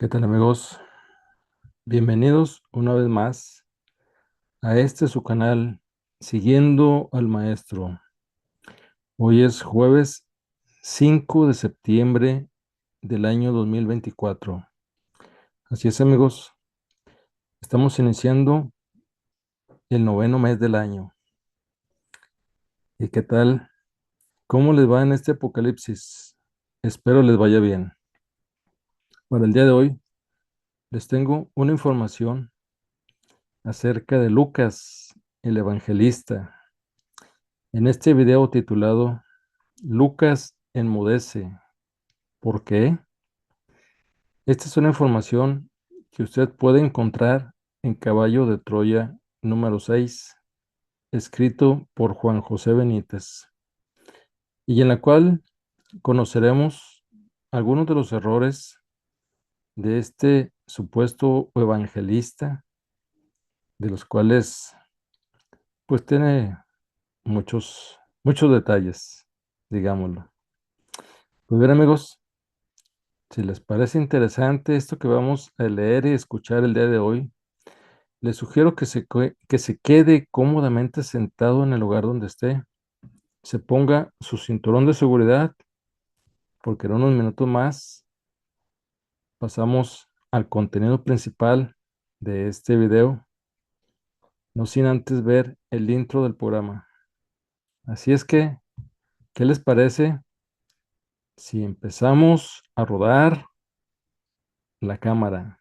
¿Qué tal, amigos? Bienvenidos una vez más a este su canal Siguiendo al Maestro. Hoy es jueves 5 de septiembre del año 2024. Así es, amigos, estamos iniciando el noveno mes del año. ¿Y qué tal? ¿Cómo les va en este apocalipsis? Espero les vaya bien. Para el día de hoy les tengo una información acerca de Lucas, el evangelista. En este video titulado Lucas enmudece. ¿Por qué? Esta es una información que usted puede encontrar en Caballo de Troya número 6, escrito por Juan José Benítez, y en la cual conoceremos algunos de los errores de este supuesto evangelista, de los cuales pues tiene muchos detalles, digámoslo. Pues bien, amigos, si les parece interesante esto que vamos a leer y escuchar el día de hoy, les sugiero que se quede cómodamente sentado en el lugar donde esté, se ponga su cinturón de seguridad, porque en unos minutos más pasamos al contenido principal de este video, no sin antes ver el intro del programa. Así es que, ¿qué les parece si empezamos a rodar la cámara?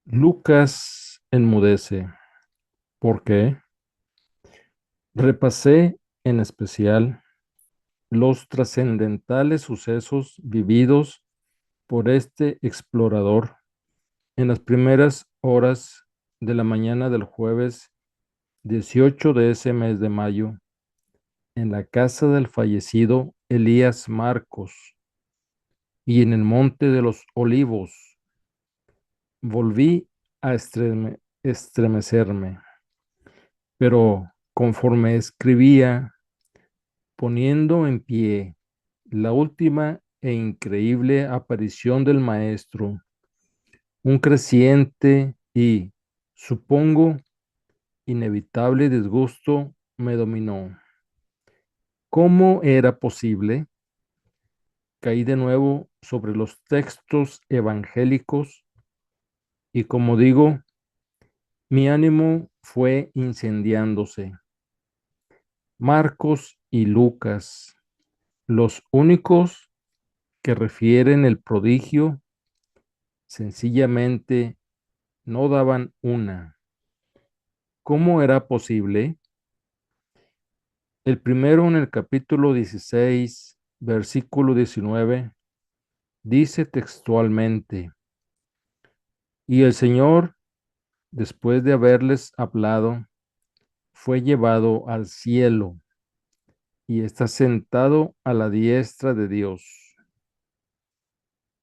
Lucas enmudece. ¿Por qué? Repasé en especial los trascendentales sucesos vividos por este explorador en las primeras horas de la mañana del jueves 18 de ese mes de mayo, en la casa del fallecido Elías Marcos y en el Monte de los Olivos. Volví a estremecerme, pero conforme escribía, poniendo en pie la última e increíble aparición del Maestro, un creciente y, supongo, inevitable disgusto me dominó. ¿Cómo era posible? Caí de nuevo sobre los textos evangélicos y, como digo, mi ánimo fue incendiándose. Marcos y Lucas, los únicos que refieren el prodigio, sencillamente no daban una. ¿Cómo era posible? El primero en el capítulo 16, versículo 19, dice textualmente, y el Señor, después de haberles hablado, fue llevado al cielo y está sentado a la diestra de Dios.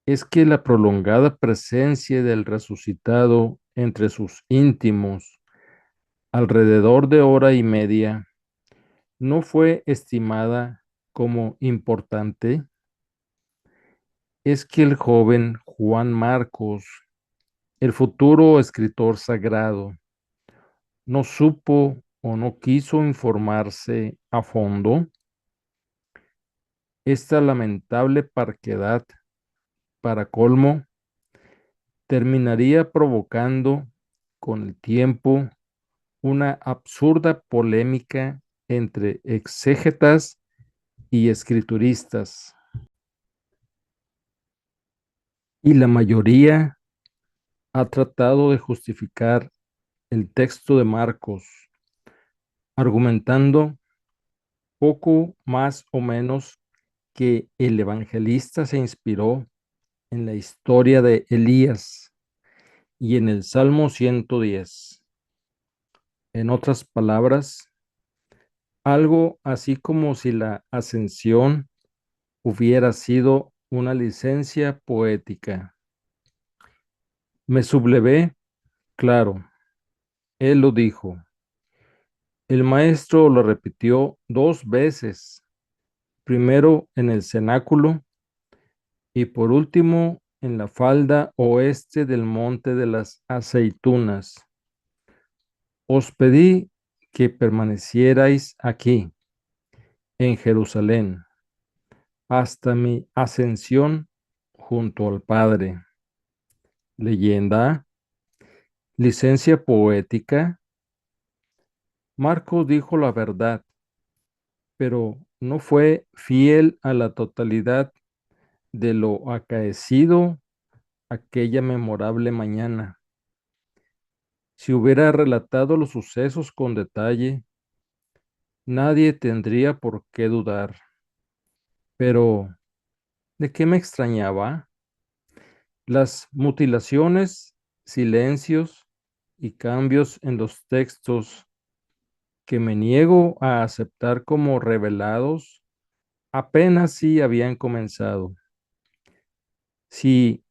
Es que la prolongada presencia del resucitado entre sus íntimos, alrededor de hora y media, no fue estimada como importante. Es que el joven Juan Marcos, el futuro escritor sagrado, no supo o no quiso informarse a fondo. Esta lamentable parquedad, para colmo, terminaría provocando con el tiempo una absurda polémica entre exégetas y escrituristas, y la mayoría ha tratado de justificar el texto de Marcos, argumentando poco más o menos que el evangelista se inspiró en la historia de Elías y en el Salmo 110. En otras palabras, algo así como si la ascensión hubiera sido una licencia poética. Me sublevé, claro, él lo dijo. El maestro lo repitió 2 veces, primero en el cenáculo y por último en la falda oeste del monte de las aceitunas. Os pedí que permanecierais aquí, en Jerusalén, hasta mi ascensión junto al Padre. Leyenda, licencia poética. Marcos dijo la verdad, pero no fue fiel a la totalidad de lo acaecido aquella memorable mañana. Si hubiera relatado los sucesos con detalle, nadie tendría por qué dudar. Pero, ¿de qué me extrañaba? Las mutilaciones, silencios y cambios en los textos que me niego a aceptar como revelados apenas si habían comenzado. Si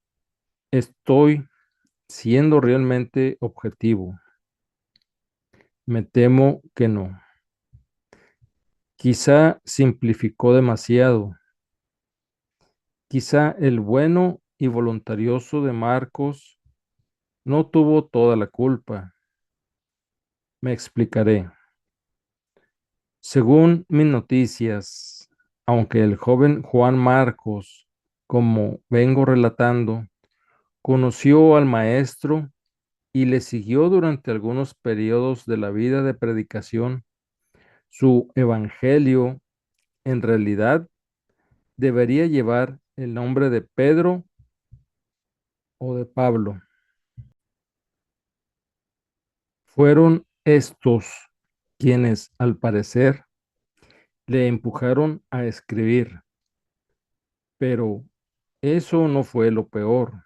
estoy siendo realmente objetivo, me temo que no. Quizá simplificó demasiado. Quizá el bueno y voluntarioso de Marcos no tuvo toda la culpa. Me explicaré. Según mis noticias, aunque el joven Juan Marcos, como vengo relatando, conoció al maestro y le siguió durante algunos periodos de la vida de predicación, su evangelio en realidad debería llevar el nombre de Pedro o de Pablo. Fueron estos quienes, al parecer, le empujaron a escribir, pero eso no fue lo peor.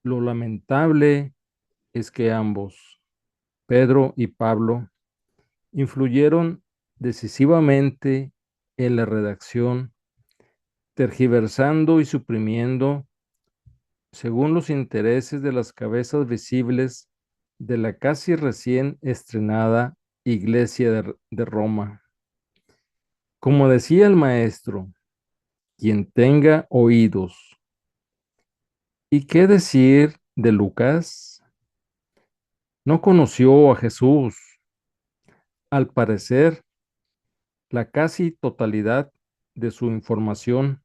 Lo lamentable es que ambos, Pedro y Pablo, influyeron decisivamente en la redacción, tergiversando y suprimiendo según los intereses de las cabezas visibles de la casi recién estrenada Iglesia de Roma. Como decía el maestro, quien tenga oídos. ¿Y qué decir de Lucas? No conoció a Jesús. Al parecer, la casi totalidad de su información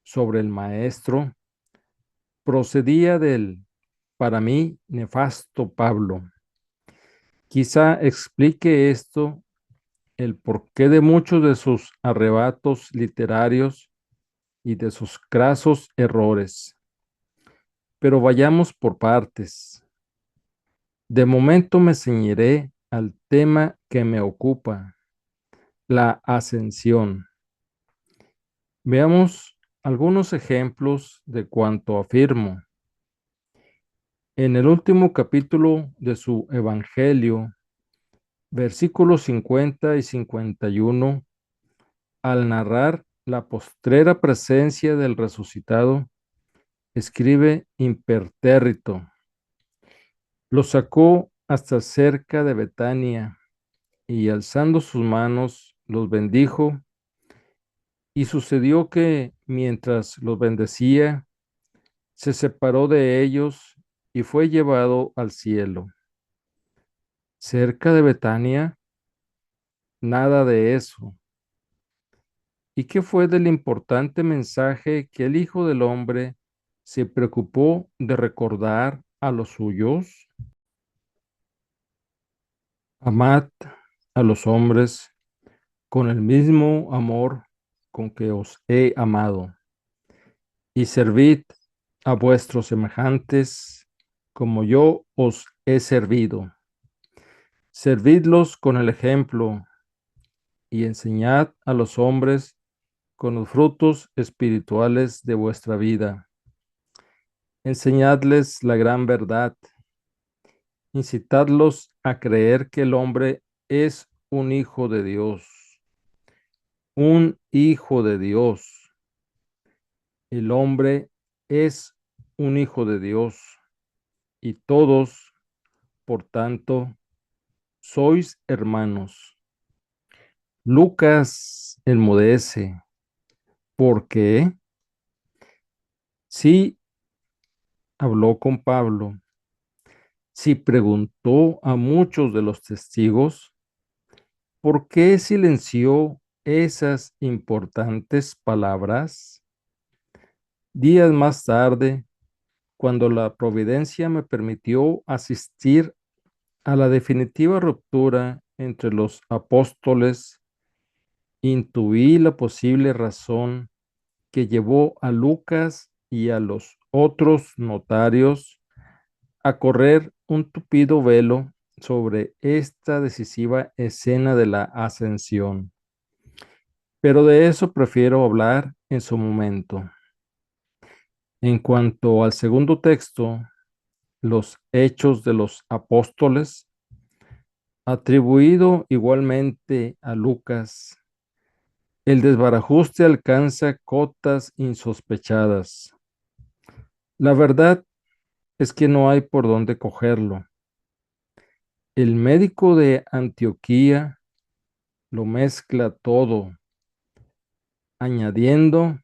sobre el maestro procedía del, para mí, nefasto Pablo. Quizá explique esto el porqué de muchos de sus arrebatos literarios y de sus crasos errores. Pero vayamos por partes. De momento me ceñiré al tema que me ocupa, la ascensión. Veamos algunos ejemplos de cuanto afirmo. En el último capítulo de su Evangelio, versículos 50 y 51, al narrar la postrera presencia del resucitado, escribe impertérrito. Lo sacó hasta cerca de Betania y alzando sus manos los bendijo. Y sucedió que mientras los bendecía, se separó de ellos y fue llevado al cielo. Cerca de Betania, nada de eso. ¿Y qué fue del importante mensaje que el Hijo del Hombre se preocupó de recordar a los suyos? Amad a los hombres con el mismo amor con que os he amado, y servid a vuestros semejantes como yo os he servido. Servidlos con el ejemplo y enseñad a los hombres con los frutos espirituales de vuestra vida. Enseñadles la gran verdad. Incitadlos a creer que el hombre es un hijo de Dios, un hijo de Dios. El hombre es un hijo de Dios y todos, por tanto, sois hermanos. Lucas enmudece porque sí habló con Pablo, sí preguntó a muchos de los testigos, ¿por qué silenció esas importantes palabras? Días más tarde, cuando la providencia me permitió asistir a la definitiva ruptura entre los apóstoles, intuí la posible razón que llevó a Lucas y a los otros notarios a correr un tupido velo sobre esta decisiva escena de la ascensión. Pero de eso prefiero hablar en su momento. En cuanto al segundo texto, los Hechos de los Apóstoles, atribuido igualmente a Lucas, el desbarajuste alcanza cotas insospechadas. La verdad es que no hay por dónde cogerlo. El médico de Antioquía lo mezcla todo, añadiendo,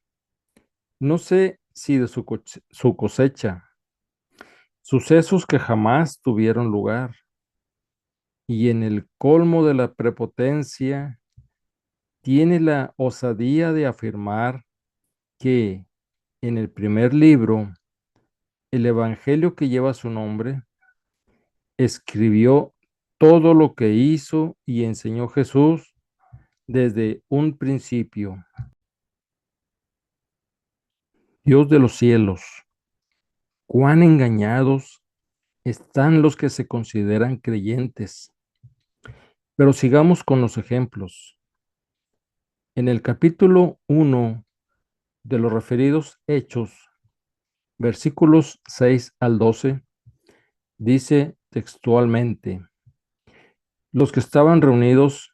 no sé si de su cosecha, sucesos que jamás tuvieron lugar, y en el colmo de la prepotencia tiene la osadía de afirmar que en el primer libro, el Evangelio que lleva su nombre, escribió todo lo que hizo y enseñó Jesús desde un principio. Dios de los cielos, cuán engañados están los que se consideran creyentes. Pero sigamos con los ejemplos. En el capítulo 1 de los referidos hechos, versículos 6 al 12, dice textualmente, los que estaban reunidos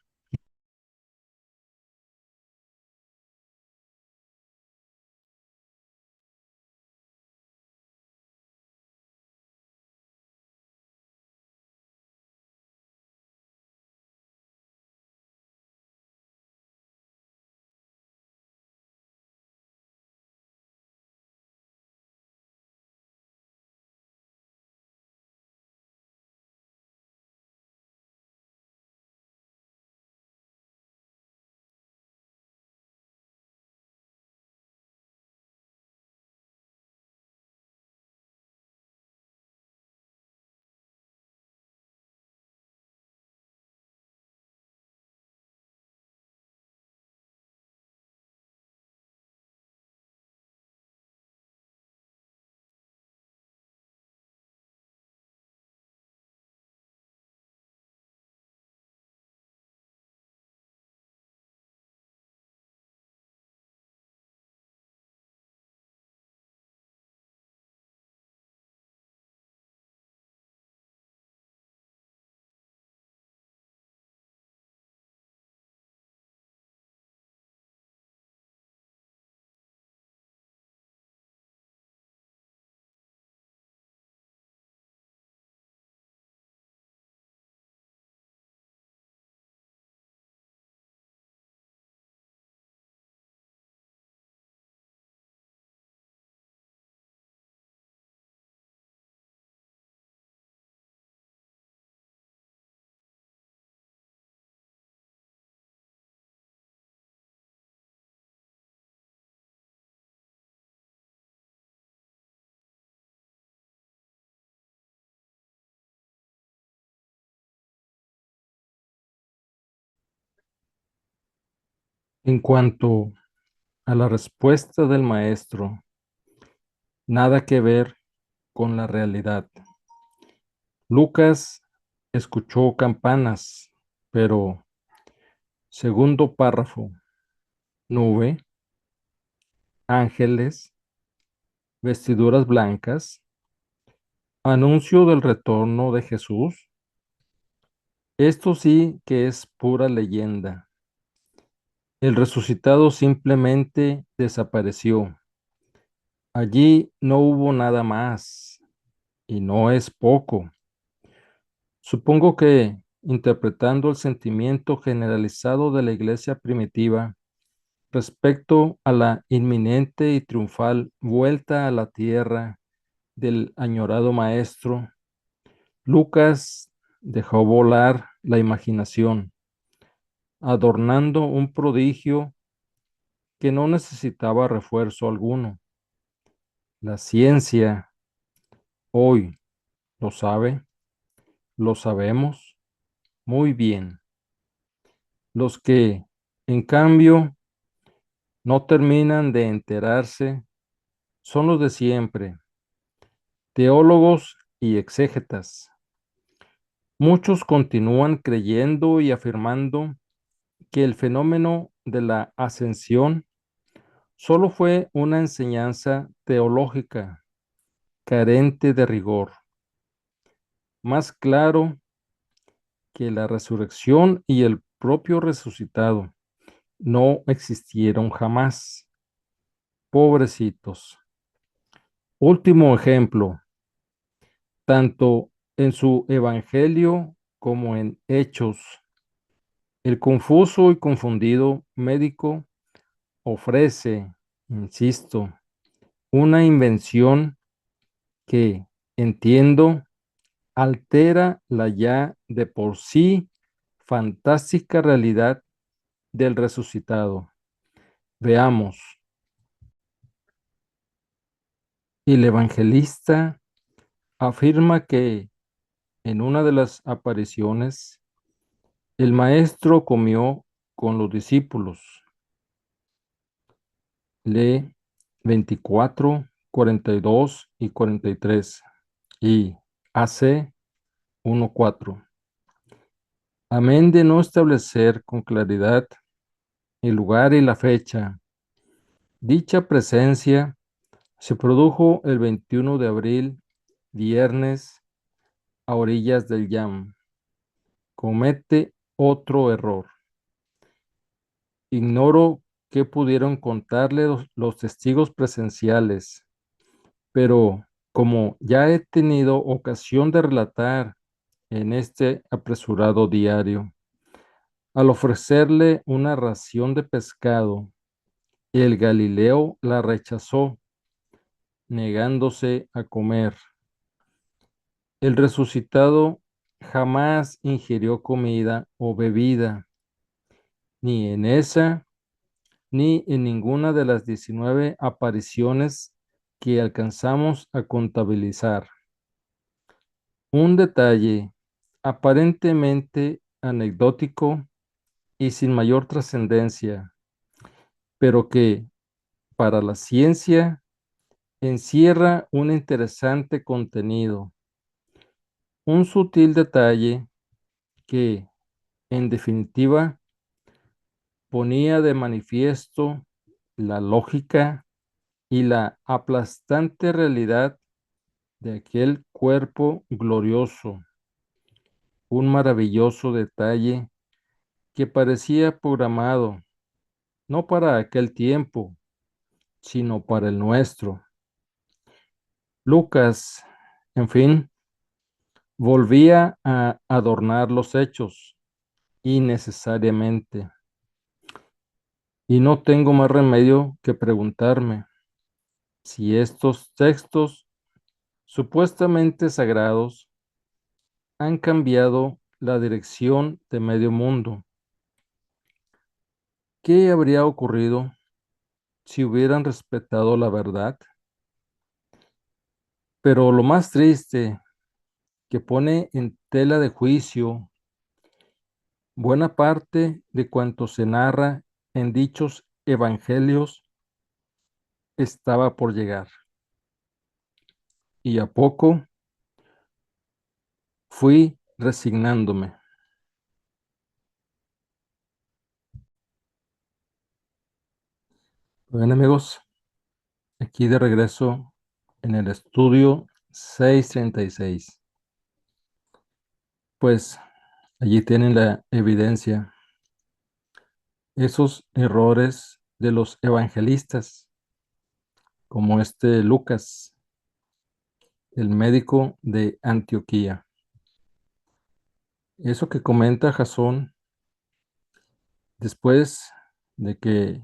en cuanto a la respuesta del maestro, nada que ver con la realidad. Lucas escuchó campanas, pero segundo párrafo, nube, ángeles, vestiduras blancas, anuncio del retorno de Jesús. Esto sí que es pura leyenda. El resucitado simplemente desapareció. Allí no hubo nada más, y no es poco. Supongo que, interpretando el sentimiento generalizado de la iglesia primitiva respecto a la inminente y triunfal vuelta a la tierra del añorado maestro, Lucas dejó volar la imaginación, adornando un prodigio que no necesitaba refuerzo alguno. La ciencia hoy lo sabe, lo sabemos muy bien. Los que, en cambio, no terminan de enterarse son los de siempre, teólogos y exégetas. Muchos continúan creyendo y afirmando que el fenómeno de la ascensión solo fue una enseñanza teológica carente de rigor, más claro que la resurrección y el propio resucitado no existieron jamás. Pobrecitos. Último ejemplo, tanto en su evangelio como en Hechos, el confuso y confundido médico ofrece, insisto, una invención que, entiendo, altera la ya de por sí fantástica realidad del resucitado. Veamos. El evangelista afirma que en una de las apariciones el maestro comió con los discípulos. Lee 24, 42 y 43 y AC 1:4. Amén de no establecer con claridad el lugar y la fecha. Dicha presencia se produjo el 21 de abril, viernes, a orillas del Yam. Comete otro error. Ignoro qué pudieron contarle los testigos presenciales, pero como ya he tenido ocasión de relatar en este apresurado diario, al ofrecerle una ración de pescado, el Galileo la rechazó, negándose a comer. El resucitado jamás ingirió comida o bebida, ni en esa ni en ninguna de las 19 apariciones que alcanzamos a contabilizar. Un detalle aparentemente anecdótico y sin mayor trascendencia, pero que para la ciencia encierra un interesante contenido, un sutil detalle que, en definitiva, ponía de manifiesto la lógica y la aplastante realidad de aquel cuerpo glorioso, un maravilloso detalle que parecía programado no para aquel tiempo, sino para el nuestro. Lucas, en fin, volvía a adornar los hechos innecesariamente. Y no tengo más remedio que preguntarme si estos textos supuestamente sagrados han cambiado la dirección de medio mundo. ¿Qué habría ocurrido si hubieran respetado la verdad? Pero lo más triste, que pone en tela de juicio buena parte de cuanto se narra en dichos evangelios, estaba por llegar. Y a poco fui resignándome. Bien, amigos, aquí de regreso en el estudio 636. Pues Allí tienen la evidencia, esos errores de los evangelistas, como este Lucas, el médico de Antioquía. Eso que comenta Jasón después de que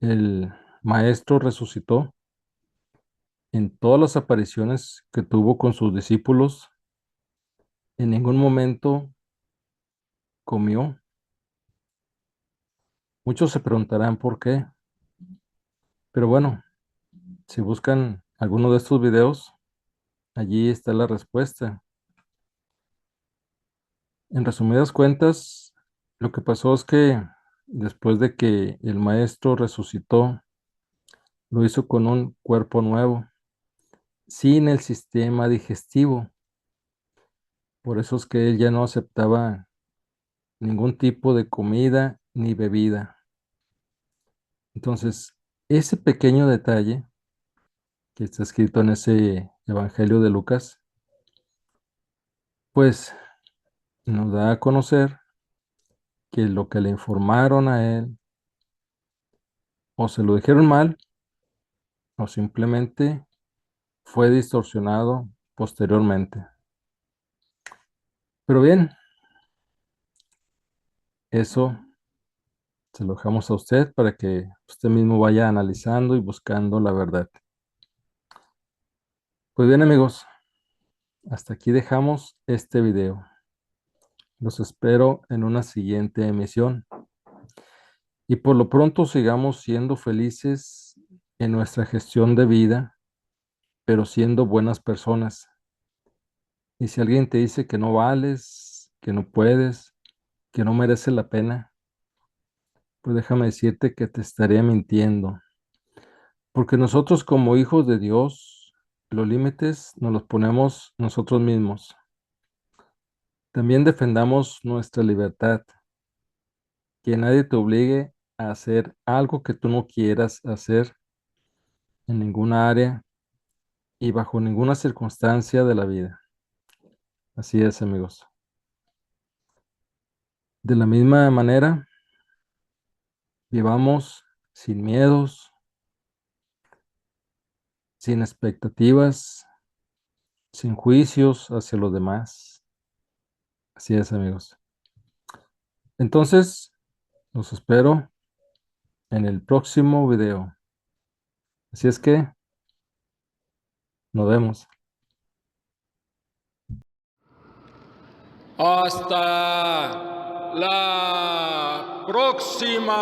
el maestro resucitó, en todas las apariciones que tuvo con sus discípulos, en ningún momento comió. Muchos se preguntarán por qué, pero bueno, si buscan alguno de estos videos, allí está la respuesta. En resumidas cuentas, lo que pasó es que después de que el maestro resucitó, lo hizo con un cuerpo nuevo, sin el sistema digestivo. Por eso es que él ya no aceptaba ningún tipo de comida ni bebida. Entonces, ese pequeño detalle que está escrito en ese Evangelio de Lucas, pues nos da a conocer que lo que le informaron a él, o se lo dijeron mal, o simplemente fue distorsionado posteriormente. Pero bien, eso se lo dejamos a usted para que usted mismo vaya analizando y buscando la verdad. Pues bien, amigos, hasta aquí dejamos este video. Los espero en una siguiente emisión. Y por lo pronto sigamos siendo felices en nuestra gestión de vida, pero siendo buenas personas. Y si alguien te dice que no vales, que no puedes, que no merece la pena, pues déjame decirte que te estaría mintiendo. Porque nosotros como hijos de Dios, los límites nos los ponemos nosotros mismos. También defendamos nuestra libertad. Que nadie te obligue a hacer algo que tú no quieras hacer en ninguna área y bajo ninguna circunstancia de la vida. Así es, amigos. De la misma manera, vivamos sin miedos, sin expectativas, sin juicios hacia los demás. Así es, amigos. Entonces, los espero en el próximo video. Así es que nos vemos. Hasta la próxima.